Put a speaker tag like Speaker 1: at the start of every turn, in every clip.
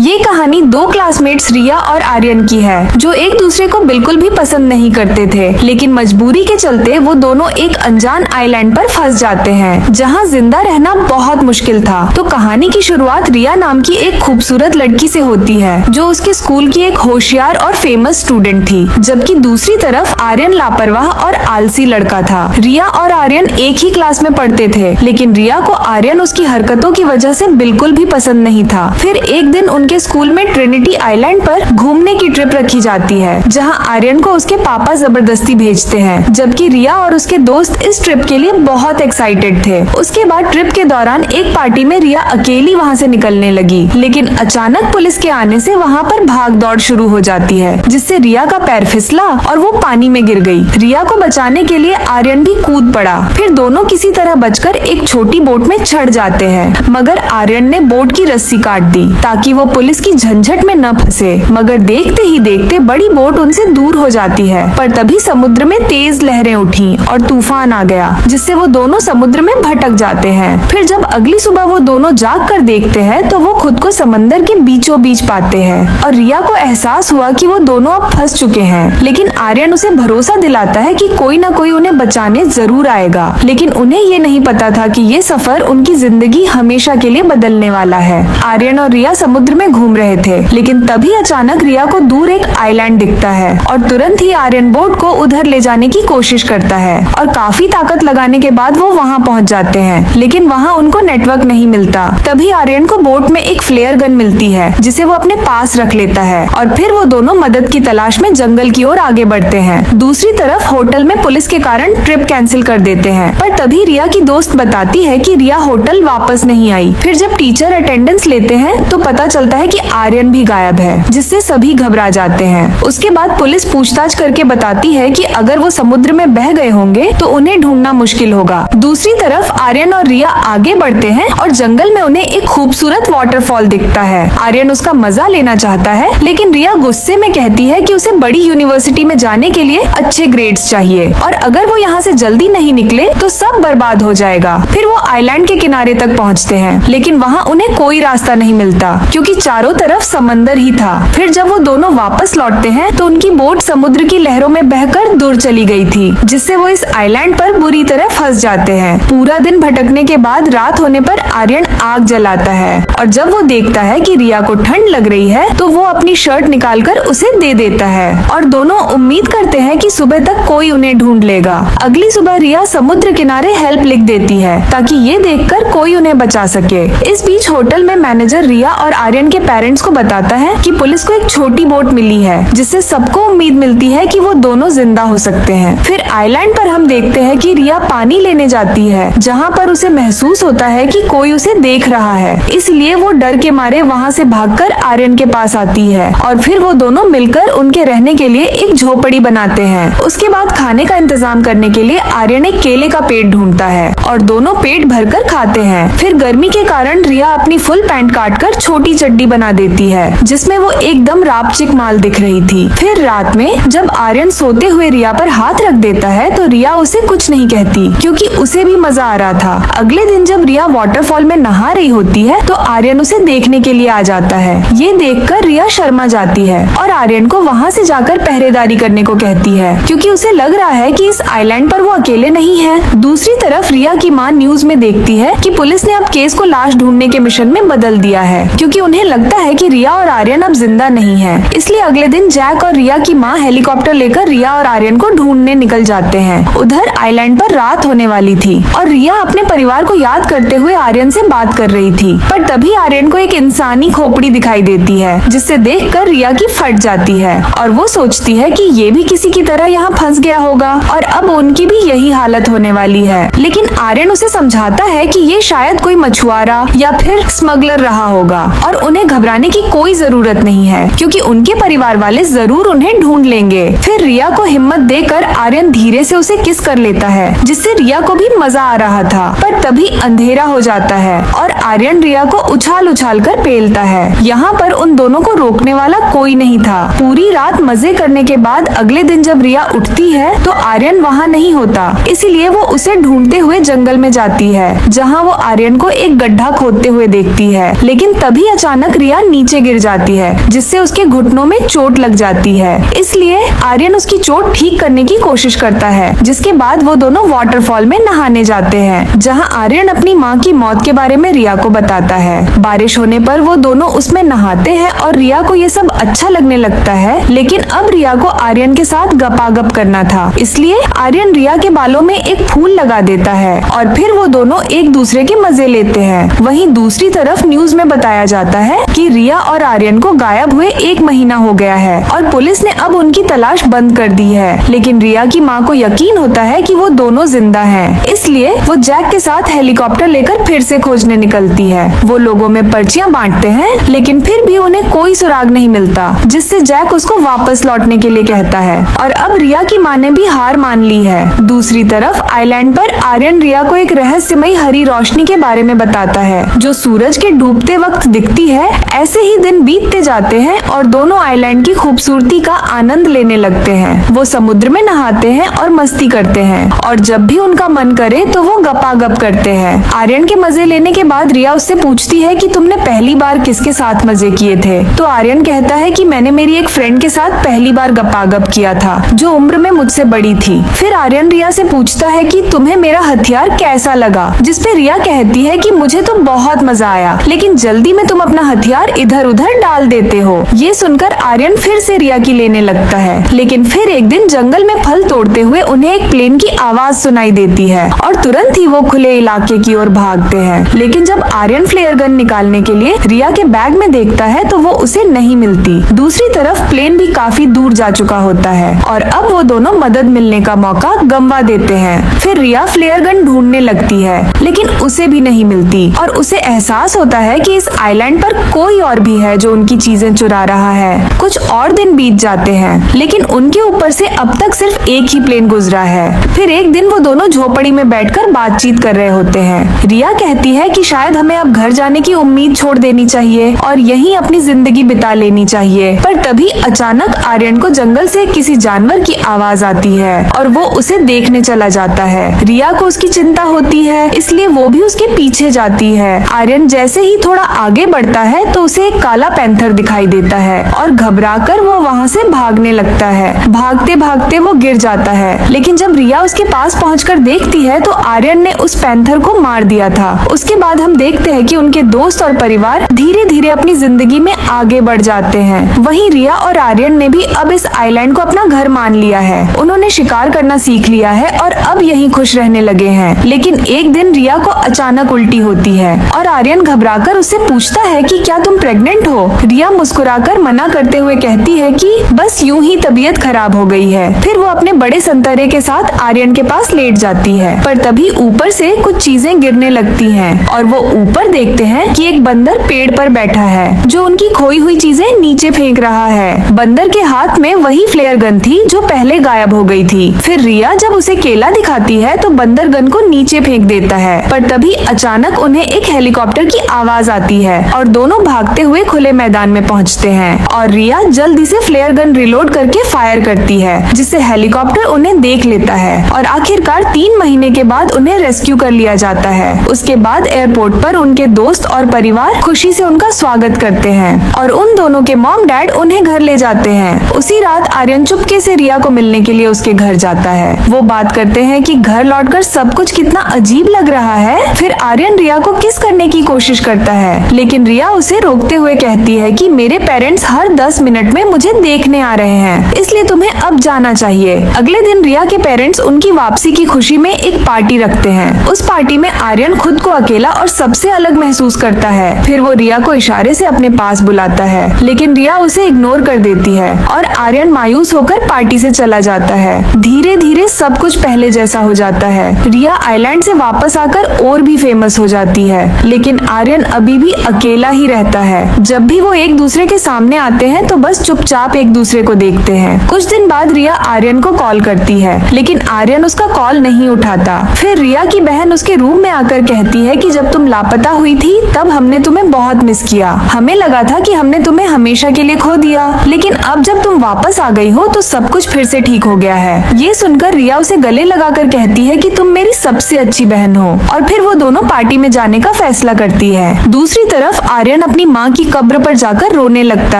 Speaker 1: ये कहानी दो क्लासमेट्स रिया और आर्यन की है, जो एक दूसरे को बिल्कुल भी पसंद नहीं करते थे, लेकिन मजबूरी के चलते वो दोनों एक अनजान आइलैंड पर फंस जाते हैं, जहाँ जिंदा रहना बहुत मुश्किल था। तो कहानी की शुरुआत रिया नाम की एक खूबसूरत लड़की से होती है, जो उसके स्कूल की एक होशियार और फेमस स्टूडेंट थी, जबकि दूसरी तरफ आर्यन लापरवाह और आलसी लड़का था। रिया और आर्यन एक ही क्लास में पढ़ते थे, लेकिन रिया को आर्यन उसकी हरकतों की वजह से बिल्कुल भी पसंद नहीं था। फिर एक दिन उनके स्कूल में ट्रिनिटी आइलैंड पर घूमने की ट्रिप रखी जाती है, जहां आर्यन को उसके पापा जबरदस्ती भेजते हैं, जबकि रिया और उसके दोस्त इस ट्रिप के लिए बहुत एक्साइटेड थे। उसके बाद ट्रिप के दौरान एक पार्टी में रिया अकेली वहां से निकलने लगी, लेकिन अचानक पुलिस के आने से वहां पर भाग दौड़ शुरू हो जाती है, जिससे रिया का पैर फिसला और वो पानी में गिर गई। रिया को बचाने के लिए आर्यन भी कूद पड़ा। फिर दोनों किसी तरह बचकर एक छोटी बोट में चढ़ जाते हैं, मगर आर्यन ने बोट की रस्सी काट दी ताकि वो पुलिस की झंझट में न फंसे। मगर देखते ही देखते बड़ी बोट उनसे दूर हो जाती है, पर तभी समुद्र में तेज लहरें उठी और तूफान आ गया, जिससे वो दोनों समुद्र में भटक जाते हैं। फिर जब अगली सुबह वो दोनों जाग कर देखते हैं तो वो खुद को समंदर के बीचों बीच पाते हैं और रिया को एहसास हुआ कि वो दोनों अब फंस चुके हैं। लेकिन आर्यन उसे भरोसा दिलाता है कि कोई न कोई उन्हें बचाने जरूर आएगा, लेकिन उन्हें ये नहीं पता था कि ये सफर उनकी जिंदगी हमेशा के लिए बदलने वाला है। आर्यन और रिया समुद्र में घूम रहे थे, लेकिन तभी अचानक रिया को दूर एक आइलैंड दिखता है और तुरंत ही आर्यन बोट को उधर ले जाने की कोशिश करता है और काफी ताकत लगाने के बाद वो वहाँ पहुँच जाते हैं, लेकिन वहाँ उनको नेटवर्क नहीं मिलता। तभी आर्यन को बोट में एक फ्लेयर गन मिलती है, जिसे वो अपने पास रख लेता है और फिर वो दोनों मदद की तलाश में जंगल की ओर आगे बढ़ते हैं। दूसरी तरफ होटल में पुलिस के कारण ट्रिप कैंसिल कर देते हैं, पर तभी रिया की दोस्त बताती है कि रिया होटल वापस नहीं आई। फिर जब टीचर अटेंडेंस लेते हैं तो पता चलता है कि आर्यन भी गायब है, जिससे सभी घबरा जाते हैं। उसके बाद पुलिस पूछताछ करके बताती है कि अगर वो समुद्र में बह गए होंगे तो उन्हें ढूंढना मुश्किल होगा। दूसरी तरफ आर्यन और रिया आगे बढ़ते हैं और जंगल में उन्हें एक खूबसूरत वाटरफॉल दिखता है। आर्यन उसका मजा लेना चाहता है, लेकिन रिया गुस्से में कहती है कि उसे बड़ी यूनिवर्सिटी में जाने के लिए अच्छे ग्रेड्स चाहिए और अगर वो यहाँ से जल्दी नहीं निकले तो सब बर्बाद हो जाएगा। फिर वो आइलैंड के किनारे तक पहुँचते हैं, लेकिन वहाँ उन्हें कोई रास्ता नहीं मिलता क्योंकि चारों तरफ समंदर ही था। फिर जब वो दोनों वापस लौटते हैं तो उनकी बोट समुद्र की लहरों में बहकर दूर चली गई थी, जिससे वो इस आइलैंड पर बुरी तरह फंस जाते हैं। पूरा दिन भटकने के बाद रात होने पर आर्यन आग जलाता है और जब वो देखता है कि रिया को ठंड लग रही है तो वो अपनी शर्ट निकालकर उसे दे देता है और दोनों उम्मीद करते हैं कि सुबह तक कोई उन्हें ढूंढ लेगा। अगली सुबह रिया समुद्र किनारे हेल्प लिख देती है ताकि ये देखकर कोई उन्हें बचा सके। इस बीच होटल में मैनेजर रिया और आर्यन के पेरेंट्स को बताता है कि पुलिस को एक छोटी बोट मिली है, जिससे सबको उम्मीद मिलती है कि वो दोनों जिंदा हो सकते हैं। फिर आइलैंड पर हम देखते हैं कि रिया पानी लेने जाती है, जहाँ पर उसे महसूस होता है कि कोई उसे देख रहा है, इसलिए वो डर के मारे वहाँ से भागकर आर्यन के पास आती है और फिर वो दोनों मिलकर उनके रहने के लिए एक झोपड़ी बनाते हैं। उसके बाद खाने का इंतजाम करने के लिए आर्यन एक केले का पेड़ ढूंढता है और दोनों पेट भरकर खाते हैं। फिर गर्मी के कारण रिया अपनी फुल पैंट काटकर छोटी चड्डी बना देती है, जिसमें वो एकदम रापचिक माल दिख रही थी। फिर रात में जब आर्यन सोते हुए रिया पर हाथ रख देता है तो रिया उसे कुछ नहीं कहती, क्योंकि उसे भी मजा आ रहा था। अगले दिन जब रिया वाटरफॉल में नहा रही होती है तो आर्यन उसे देखने के लिए आ जाता है। ये देखकर रिया शर्मा जाती है और आर्यन को वहाँ से जाकर पहरेदारी करने को कहती है, क्योंकि उसे लग रहा है कि इस आइलैंड पर वो अकेले नहीं है। दूसरी तरफ रिया की माँ न्यूज में देखती है कि पुलिस ने अब केस को लाश ढूंढने के मिशन में बदल दिया है, क्योंकि उन्हें लगता है कि रिया और आर्यन अब जिंदा नहीं है। इसलिए अगले दिन जैक और रिया की माँ हेलीकॉप्टर लेकर रिया और आर्यन को ढूंढने निकल जाते हैं। उधर आइलैंड पर रात होने वाली थी और रिया अपने परिवार को याद करते हुए आर्यन से बात कर रही थी, पर तभी आर्यन को एक इंसानी खोपड़ी दिखाई देती है, जिससे देखकर रिया की फट जाती है और वो सोचती है कि ये भी किसी की तरह यहाँ फंस गया होगा और अब उनकी भी यही हालत होने वाली है। लेकिन आर्यन उसे समझाता है कि ये शायद कोई मछुआरा या फिर स्मगलर रहा होगा और उन्हें घबराने की कोई जरूरत नहीं है, क्योंकि उनके परिवार वाले जरूर उन्हें ढूंढ लेंगे। फिर रिया को हिम्मत देकर आर्यन धीरे से उसे किस कर लेता है, जिससे रिया को भी मजा आ रहा था। पर तभी अंधेरा हो जाता है और आर्यन रिया को उछाल उछाल कर पेलता है। यहाँ पर उन दोनों को रोकने वाला कोई नहीं था। पूरी रात मजे करने के बाद अगले दिन जब रिया उठती है तो आर्यन वहाँ नहीं होता, इसीलिए वो उसे ढूंढते हुए जंगल में जाती है, जहाँ वो आर्यन को एक गड्ढा खोदते हुए देखती है। लेकिन तभी अचानक रिया नीचे गिर जाती है, जिससे उसके घुटनों में चोट लग जाती है। इसलिए आर्यन उसकी चोट ठीक करने की कोशिश करता है, जिसके बाद वो दोनों वाटरफॉल में नहाने जाते हैं, जहाँ आर्यन अपनी माँ की मौत के बारे में रिया को बताता है। बारिश होने पर वो दोनों उसमें नहाते हैं और रिया को ये सब अच्छा लगने लगता है, लेकिन अब रिया को आर्यन के साथ गपागप करना था, इसलिए आर्यन रिया के बालों में एक फूल लगा देता है और फिर वो दोनों एक दूसरे के मजे लेते हैं। वहीं दूसरी तरफ न्यूज में बताया जाता है कि रिया और आर्यन को गायब हुए 1 महीना हो गया है और पुलिस ने अब उनकी तलाश बंद कर दी है, लेकिन रिया की माँ को यकीन होता है कि वो दोनों जिंदा हैं। इसलिए वो जैक के साथ हेलीकॉप्टर लेकर फिर से खोजने निकलती है। वो लोगों में पर्चियां बांटते हैं, लेकिन फिर भी उन्हें कोई सुराग नहीं मिलता, जिससे जैक उसको वापस लौटने के लिए कहता है और अब रिया की माँ ने भी हार मान ली है। दूसरी तरफ आइलैंड पर आर्यन रिया को एक रहस्यमयी हरी रोशनी के बारे में बताता है, जो सूरज के डूबते वक्त दिखती है। ऐसे ही दिन बीतते जाते हैं और दोनों आइलैंड की खूबसूरती का आनंद लेने लगते हैं। वो समुद्र में नहाते हैं और मस्ती करते हैं और जब भी उनका मन करे तो वो गपागप करते हैं। आर्यन के मजे लेने के बाद रिया उससे पूछती है कि तुमने पहली बार किसके साथ मजे किए थे? तो आर्यन कहता है कि मैंने मेरी एक फ्रेंड के साथ पहली बार गपागप किया था, जो उम्र में मुझसे बड़ी थी। फिर आर्यन रिया से पूछता है कि तुम्हें मेरा हथियार कैसा लगा, जिसपे रिया कहती है कि मुझे तो बहुत मजा आया, लेकिन जल्दी में तुम अपना हथियार इधर उधर डाल देते हो। ये सुनकर आर्यन फिर से रिया की लेने लगता है, लेकिन फिर एक दिन जंगल में फल तोड़ते हुए उन्हें एक प्लेन की आवाज सुनाई देती है और तुरंत ही वो खुले इलाके की ओर भागते हैं। लेकिन जब आर्यन फ्लेयर गन निकालने के लिए रिया के बैग में देखता है तो वो उसे नहीं मिलती। दूसरी तरफ प्लेन भी काफी दूर जा चुका होता है और अब वो दोनों मदद मिलने का मौका गंवा देते हैं। फिर रिया फ्लेयर गन ढूंढने लगती है, लेकिन उसे भी नहीं मिलती और उसे एहसास होता है कि इस आइलैंड पर कोई और भी है जो उनकी चीजें चुरा रहा है। कुछ और दिन बीत जाते हैं, लेकिन उनके ऊपर से अब तक सिर्फ एक ही प्लेन गुजरा है। फिर एक दिन वो दोनों झोपड़ी में बैठकर बातचीत कर रहे होते हैं। रिया कहती है कि शायद हमें अब घर जाने की उम्मीद छोड़ देनी चाहिए और यहीं अपनी जिंदगी बिता लेनी चाहिए, पर तभी अचानक आर्यन को जंगल से किसी जानवर की आवाज आती है और वो उसे देखने चला जाता है। रिया को उसकी चिंता होती है, इसलिए वो भी उसके पीछे जाती है। आर्यन जैसे ही थोड़ा आगे बढ़ता है तो उसे एक काला पैंथर दिखाई देता है और घबराकर वो वहाँ से भागने लगता है। भागते भागते वो गिर जाता है, लेकिन जब रिया उसके पास पहुंचकर देखती है तो आर्यन ने उस पैंथर को मार दिया था। उसके बाद हम देखते हैं कि उनके दोस्त और परिवार धीरे धीरे अपनी जिंदगी में आगे बढ़ जाते हैं। वहीं रिया और आर्यन ने भी अब इस आइलैंड को अपना घर मान लिया है। उन्होंने शिकार करना सीख लिया है और अब यहीं खुश रहने लगे हैं। लेकिन एक दिन रिया को अचानक उल्टी होती है और आर्यन घबराकर उससे पूछता है कि क्या तुम प्रेग्नेंट हो? रिया मुस्कुराकर मना करते हुए कहती है कि बस यूं ही तबीयत खराब हो गई है। फिर वो अपने बड़े संतरे के साथ आर्यन के पास लेट जाती है, पर तभी ऊपर से कुछ चीजें गिरने लगती हैं और वो ऊपर देखते हैं कि एक बंदर पेड़ पर बैठा है, जो उनकी खोई हुई चीजें नीचे फेंक रहा है। बंदर के हाथ में वही फ्लेयर गन थी जो पहले गायब हो गई थी। फिर रिया जब उसे केला दिखाती है तो बंदर गन को नीचे फेंक देता है, पर तभी अचानक उन्हें एक हेलीकॉप्टर की आवाज आती है और दोनों भागते हुए खुले मैदान में पहुंचते हैं और रिया जल्दी से फ्लेयर गन रिलोड करके फायर करती है, जिससे हेलीकॉप्टर उन्हें देख लेता है और आखिरकार 3 महीने के बाद उन्हें रेस्क्यू कर लिया जाता है। उसके बाद एयरपोर्ट पर उनके दोस्त और परिवार खुशी से उनका स्वागत करते हैं और उन दोनों के मॉम डैड उन्हें घर ले जाते हैं। उसी रात आर्यन चुपके से रिया को मिलने के लिए उसके घर जाता है। वो बात करते हैं कि घर लौटकर सब कुछ कितना अजीब लग रहा है। फिर आर्यन रिया को किस करने की कोशिश करता है, लेकिन रिया उसे रोकते हुए कहती है कि मेरे पेरेंट्स हर 10 मिनट में मुझे देखने आ रहे हैं, इसलिए तुम्हें अब जाना चाहिए। अगले दिन रिया के पेरेंट्स उनकी वापसी की खुशी में एक पार्टी रखते हैं। उस पार्टी में आर्यन खुद को अकेला और सबसे अलग महसूस करता है। फिर वो रिया को इशारे से अपने पास बुलाता है, लेकिन रिया उसे इग्नोर कर देती है और आर्यन मायूस होकर पार्टी से चला जाता है। धीरे धीरे सब कुछ पहले जैसा हो जाता है। रिया आइलैंड से वापस आकर और भी फेमस हो जाती है, लेकिन आर्यन अभी भी अकेला ही रहता है। जब भी वो एक दूसरे के सामने आते हैं तो बस चुपचाप एक दूसरे को देखते हैं। कुछ दिन बाद रिया आर्यन को कॉल करती है, लेकिन आर्यन उसका कॉल नहीं उठाता। फिर रिया की बहन उसके रूम में आकर कहती है कि जब तुम लापता हुई थी तब हमने तुम्हें बहुत मिस किया। हमें लगा था कि हमने तुम्हें हमेशा के लिए खो दिया, लेकिन अब जब तुम वापस आ गई हो तो सब कुछ फिर से ठीक हो गया है। ये सुनकर रिया उसे गले लगाकर कहती है कि तुम मेरी सबसे अच्छी बहन हो और फिर वो दोनों पार्टी में जाने का फैसला करती है। दूसरी तरफ आर्यन अपनी माँ की कब्र पर जाकर रोने लगता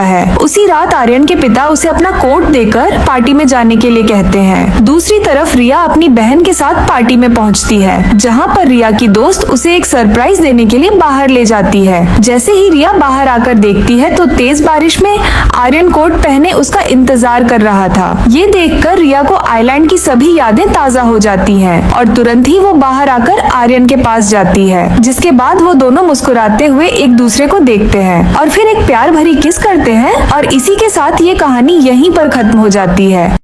Speaker 1: है। उसी रात आर्यन के पिता उसे अपना कोट देकर पार्टी में जाने के लिए कहते हैं। दूसरी तरफ रिया अपनी बहन के साथ पार्टी में पहुंचती है, जहां पर रिया की दोस्त उसे एक सरप्राइज देने के लिए बाहर ले जाती है। जैसे ही रिया बाहर आकर देखती है तो तेज बारिश में आर्यन कोट पहने उसका इंतजार कर रहा था। ये देखकर रिया को आइलैंड की सभी यादें ताजा हो जाती हैं और तुरंत ही वो बाहर आकर आर्यन के पास जाती है, जिसके बाद वो दोनों मुस्कुराते हुए एक दूसरे को देखते हैं और फिर एक प्यार भरी किस करते हैं और इसी के साथ ये कहानी यहीं पर खत्म हो जाती है।